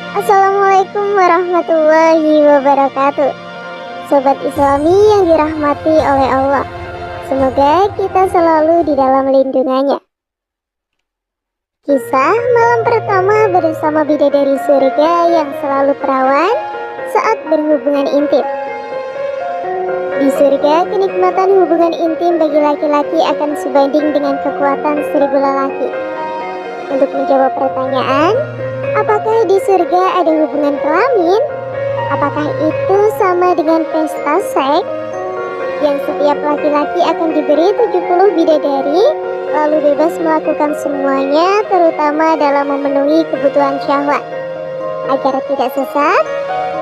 Assalamualaikum warahmatullahi wabarakatuh. Sobat Islami yang dirahmati oleh Allah, semoga kita selalu di dalam lindungannya. Kisah malam pertama bersama bidadari surga yang selalu perawan saat berhubungan intim. Di surga, kenikmatan hubungan intim bagi laki-laki akan sebanding dengan kekuatan 1000 lelaki. Untuk menjawab pertanyaan, apakah di surga ada hubungan kelamin? Apakah itu sama dengan pesta seks? Yang setiap laki-laki akan diberi 70 bidadari, lalu bebas melakukan semuanya, terutama dalam memenuhi kebutuhan syahwat. Agar tidak sesat,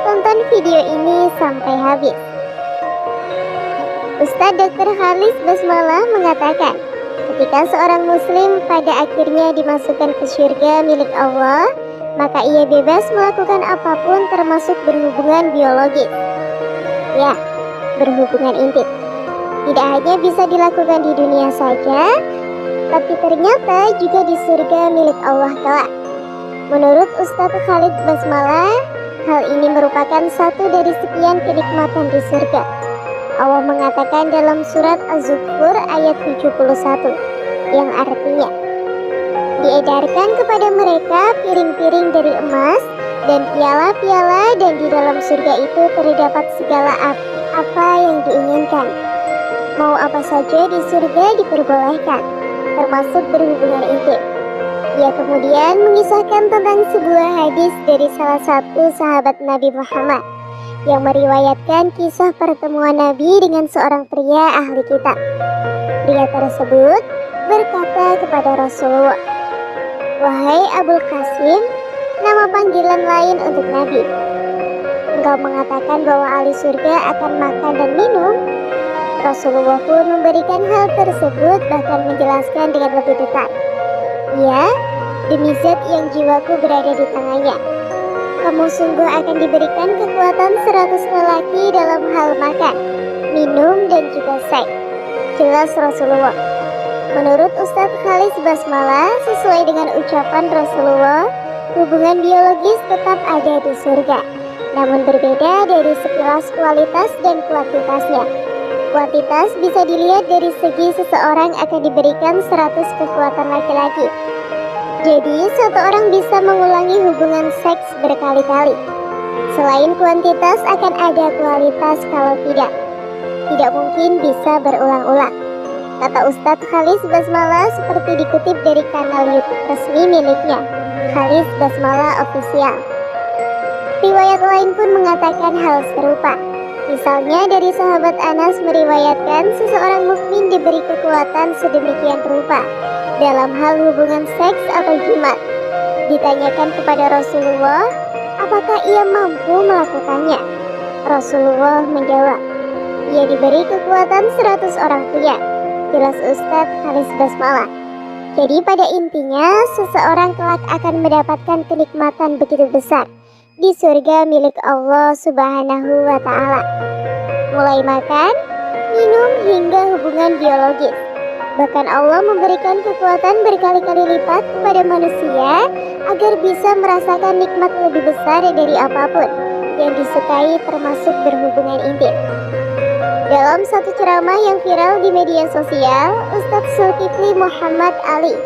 tonton video ini sampai habis. Ustadz Dr. Khalis Basmalah mengatakan, ketika seorang muslim pada akhirnya dimasukkan ke surga milik Allah, maka ia bebas melakukan apapun termasuk berhubungan biologis. Ya, berhubungan intim. Tidak hanya bisa dilakukan di dunia saja, tapi ternyata juga di surga milik Allah kelak. Menurut Ustadz Khalid Basmalah, hal ini merupakan satu dari sekian kenikmatan di surga. Allah mengatakan dalam surat Az-Zukhruf ayat 71, yang artinya, diedarkan kepada mereka piring-piring dari emas dan piala-piala, dan di dalam surga itu terdapat segala apa yang diinginkan. Mau apa saja di surga diperbolehkan, termasuk berhubungan intim. Ia kemudian mengisahkan tentang sebuah hadis dari salah satu sahabat Nabi Muhammad yang meriwayatkan kisah pertemuan Nabi dengan seorang pria ahli kitab. Pria tersebut berkata kepada Rasulullah, "Wahai Abul Qasim," nama panggilan lain untuk Nabi, "engkau mengatakan bahwa ahli surga akan makan dan minum." Rasulullah pun memberikan hal tersebut, bahkan menjelaskan dengan lebih detail. "Ya, demi zat yang jiwaku berada di tangannya, kamu sungguh akan diberikan kekuatan 100 lelaki dalam hal makan, minum, dan juga seks." Jelas Rasulullah. Menurut Ustadz Khalis Basmalah, sesuai dengan ucapan Rasulullah, hubungan biologis tetap ada di surga, namun berbeda dari sekilas kualitas dan kuantitasnya. Kuantitas bisa dilihat dari segi seseorang akan diberikan 100 kekuatan laki-laki. Jadi, satu orang bisa mengulangi hubungan seks berkali-kali. Selain kuantitas, akan ada kualitas kalau tidak. Tidak mungkin bisa berulang-ulang. Kata Ustadz Khalis Basmalah seperti dikutip dari kanal YouTube resmi miliknya, Khalis Basmalah Official. Riwayat lain pun mengatakan hal serupa. Misalnya dari sahabat Anas meriwayatkan seseorang mukmin diberi kekuatan sedemikian rupa dalam hal hubungan seks atau jimat. Ditanyakan kepada Rasulullah, apakah ia mampu melakukannya? Rasulullah menjawab, ia diberi kekuatan 100 orang pria. Jelas Ustadz Khalis Basmalah. Jadi pada intinya, seseorang kelak akan mendapatkan kenikmatan begitu besar di surga milik Allah Subhanahu wa Ta'ala, mulai makan, minum, hingga hubungan biologis. Bahkan Allah memberikan kekuatan berkali-kali lipat kepada manusia agar bisa merasakan nikmat lebih besar dari apapun yang disukai, termasuk berhubungan intim. Dalam satu ceramah yang viral di media sosial, Ustadz Zulkifli Muhammad Ali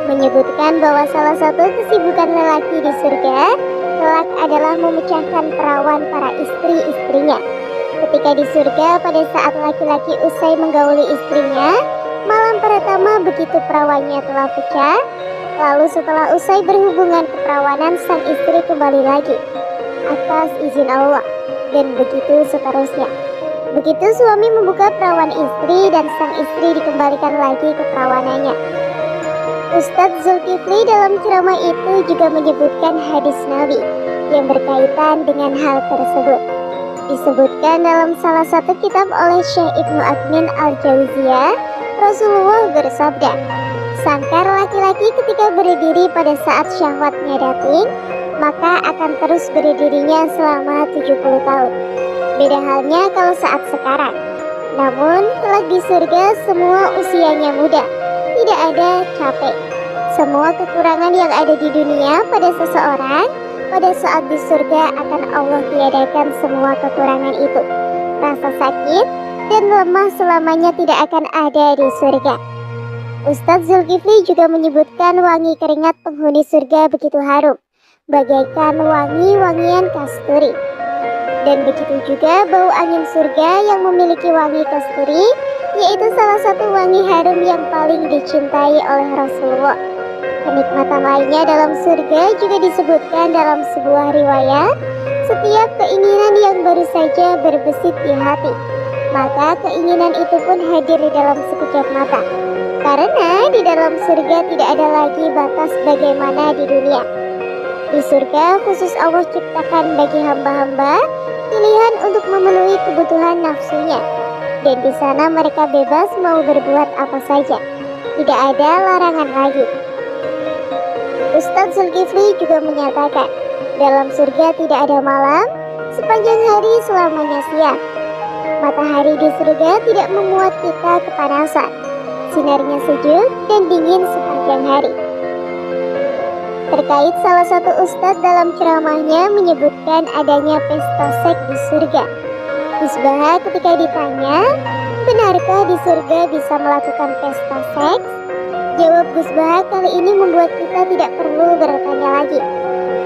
menyebutkan bahwa salah satu kesibukan lelaki di surga kelak adalah memecahkan perawan para istri-istrinya. Ketika di surga, pada saat laki-laki usai menggauli istrinya, malam pertama begitu perawannya telah pecah, lalu setelah usai berhubungan keperawanan, sang istri kembali lagi atas izin Allah, dan begitu seterusnya. Begitu suami membuka perawan istri dan sang istri dikembalikan lagi ke perawanannya. Ustadz Zulkifli dalam ceramah itu juga menyebutkan hadis Nabi yang berkaitan dengan hal tersebut. Disebutkan dalam salah satu kitab oleh Syekh Ibnu Admin Al-Jauziyah, Rasulullah bersabda, sangkar laki-laki ketika berdiri pada saat syahwatnya dating, maka akan terus berdirinya selama 70 tahun. Beda halnya kalau saat sekarang. Namun, kelak di surga semua usianya muda. Tidak ada capek. Semua kekurangan yang ada di dunia pada seseorang pada saat di surga akan Allah tiadakan semua kekurangan itu. Rasa sakit dan lemah selamanya tidak akan ada di surga. Ustadz Zulkifli juga menyebutkan wangi keringat penghuni surga begitu harum, bagaikan wangi-wangian kasturi. Dan begitu juga bau angin surga yang memiliki wangi kasturi, yaitu salah satu wangi harum yang paling dicintai oleh Rasulullah. Kenikmatan lainnya dalam surga juga disebutkan dalam sebuah riwayat, setiap keinginan yang baru saja berbesit di hati, maka keinginan itu pun hadir di dalam sekejap mata. Karena di dalam surga tidak ada lagi batas bagaimana di dunia. Di surga khusus Allah ciptakan bagi hamba-hamba pilihan untuk memenuhi kebutuhan nafsunya. Dan di sana mereka bebas mau berbuat apa saja. Tidak ada larangan lagi. Ustadz Zulkifli juga menyatakan, dalam surga tidak ada malam, sepanjang hari selamanya siang. Matahari di surga tidak membuat kita kepanasan. Sinarnya sejuk dan dingin sepanjang hari. Terkait salah satu ustadz dalam ceramahnya menyebutkan adanya pesta seks di surga. Gus Baha ketika ditanya, benarkah di surga bisa melakukan pesta seks? Jawab Gus Baha kali ini membuat kita tidak perlu bertanya lagi.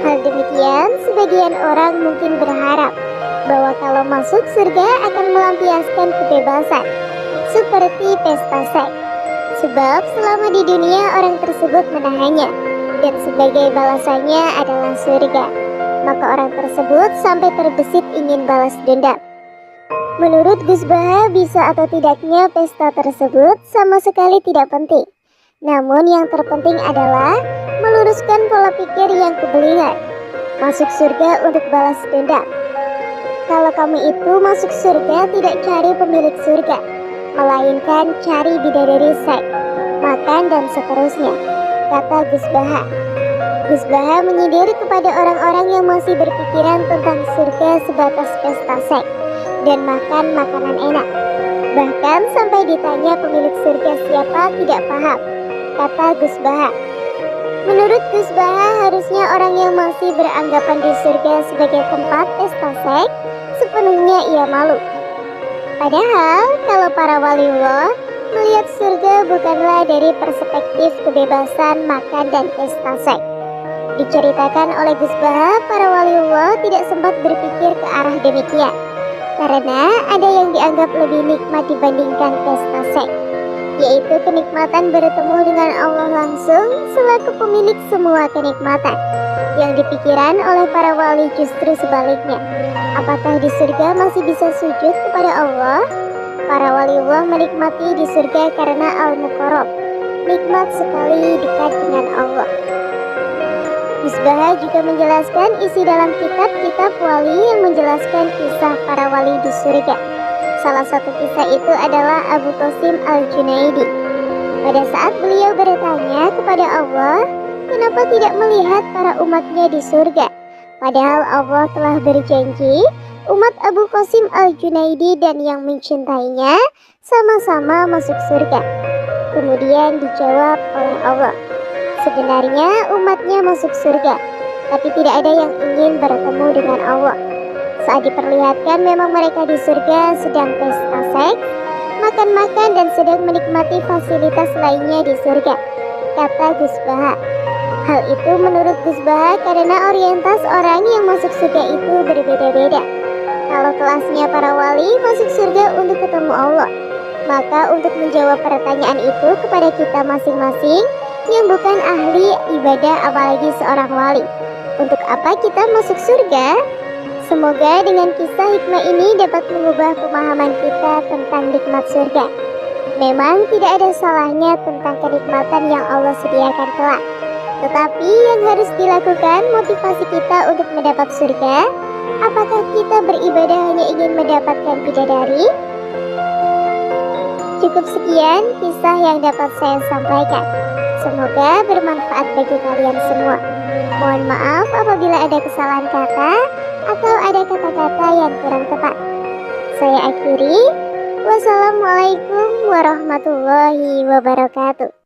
Hal demikian, sebagian orang mungkin berharap bahwa kalau masuk surga akan melampiaskan kebebasan, seperti pesta seks. Sebab selama di dunia orang tersebut menahannya, dan sebagai balasannya adalah surga, maka orang tersebut sampai terbesit ingin balas dendam. Menurut Gus Baha, bisa atau tidaknya pesta tersebut sama sekali tidak penting. Namun yang terpenting adalah meluruskan pola pikir yang kebelingan. Masuk surga untuk balas dendam. Kalau kamu itu masuk surga tidak cari pemilik surga, melainkan cari bidadari seks, makan dan seterusnya, kata Gus Baha. Gus Baha menyindir kepada orang-orang yang masih berpikiran tentang surga sebatas pesta seks dan makan makanan enak. Bahkan sampai ditanya pemilik surga siapa tidak paham, kata Gus Baha. Menurut Gus Baha, harusnya orang yang masih beranggapan di surga sebagai tempat pesta seks sepenuhnya ia malu. Padahal kalau para waliullah melihat surga bukanlah dari perspektif kebebasan makan dan pesta seks. Diceritakan oleh Gus Baha, para waliullah tidak sempat berpikir ke arah demikian, karena ada yang dianggap lebih nikmat dibandingkan pesta seks, yaitu kenikmatan bertemu dengan Allah langsung selaku pemilik semua kenikmatan. Yang dipikiran oleh para wali justru sebaliknya. Apakah di surga masih bisa sujud kepada Allah? Para waliullah menikmati di surga karena al-muqarrab, nikmat sekali dekat dengan Allah. Gus Baha juga menjelaskan isi dalam kitab-kitab wali yang menjelaskan kisah para wali di surga. Salah satu kisah itu adalah Abu Qasim Al-Junaidi. Pada saat beliau bertanya kepada Allah, kenapa tidak melihat para umatnya di surga? Padahal Allah telah berjanji, umat Abu Qasim Al-Junaidi dan yang mencintainya sama-sama masuk surga. Kemudian dijawab oleh Allah, sebenarnya umatnya masuk surga, tapi tidak ada yang ingin bertemu dengan Allah. Saat diperlihatkan memang mereka di surga sedang pesta seks, makan-makan dan sedang menikmati fasilitas lainnya di surga, kata Gus Baha. Hal itu menurut Gus Baha karena orientas orang yang masuk surga itu berbeda-beda. Kalau kelasnya para wali masuk surga untuk ketemu Allah, maka untuk menjawab pertanyaan itu kepada kita masing-masing yang bukan ahli ibadah apalagi seorang wali, untuk apa kita masuk surga? Semoga dengan kisah hikmah ini dapat mengubah pemahaman kita tentang nikmat surga. Memang tidak ada salahnya tentang kenikmatan yang Allah sediakan kelak. Tetapi yang harus dilakukan motivasi kita untuk mendapat surga. Apakah kita beribadah hanya ingin mendapatkan bidadari? Cukup sekian kisah yang dapat saya sampaikan. Semoga bermanfaat bagi kalian semua. Mohon maaf apabila ada kesalahan kata atau ada kata-kata yang kurang tepat. Saya akhiri. Wassalamualaikum warahmatullahi wabarakatuh.